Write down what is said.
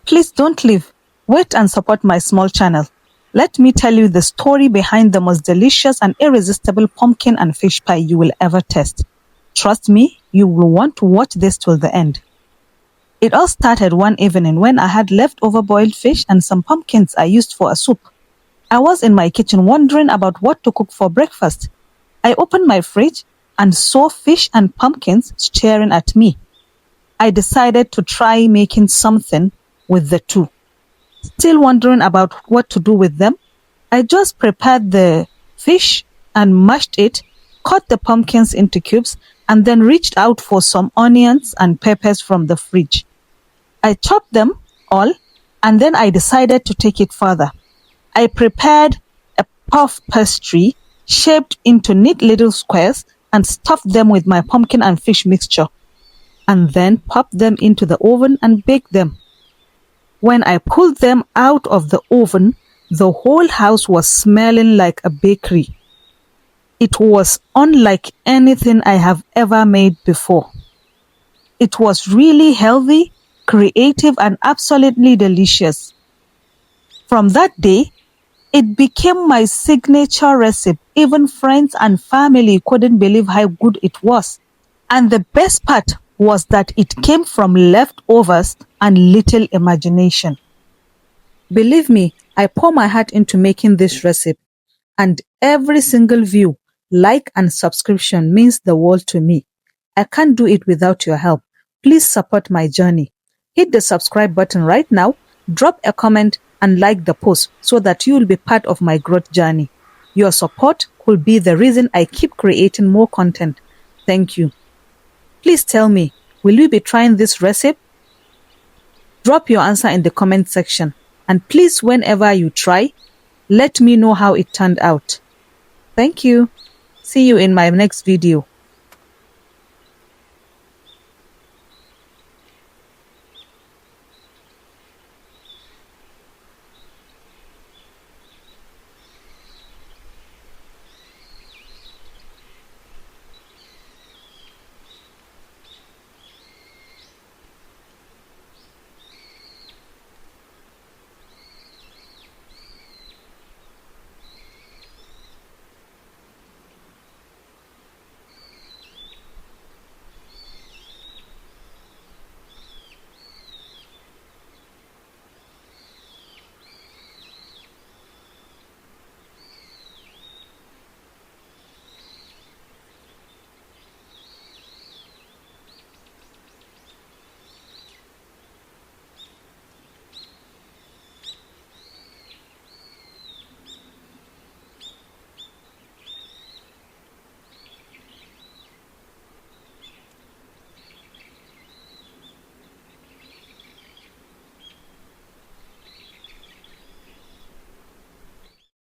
Please don't leave. Wait and support my small channel. Let me tell you the story behind the most delicious and irresistible pumpkin and fish pie you will ever taste. Trust me, you will want to watch this till the end. It all started one evening when I had leftover boiled fish and some pumpkins I used for a soup. I was in my kitchen wondering about what to cook for breakfast. I opened my fridge and saw fish and pumpkins staring at me. I decided to try making something with the two. Still wondering about what to do with them, I just prepared the fish and mashed it, cut the pumpkins into cubes, and then reached out for some onions and peppers from the fridge. I chopped them all, and then I decided to take it further. I prepared a puff pastry shaped into neat little squares and stuffed them with my pumpkin and fish mixture, and then popped them into the oven and baked them. When I pulled them out of the oven, the whole house was smelling like a bakery. It was unlike anything I have ever made before. It was really healthy, creative, and absolutely delicious. From that day, it became my signature recipe. Even friends and family couldn't believe how good it was. And the best part was that it came from leftovers and little imagination. Believe me, I pour my heart into making this recipe, and every single view, like, and subscription means the world to me. I can't do it without your help. Please support my journey. Hit the subscribe button right now, drop a comment, and like the post so that you will be part of my growth journey. Your support could be the reason I keep creating more content. Thank you. Please tell me, will you be trying this recipe? Drop your answer in the comment section, and please, whenever you try, let me know how it turned out. Thank you. See you in my next video.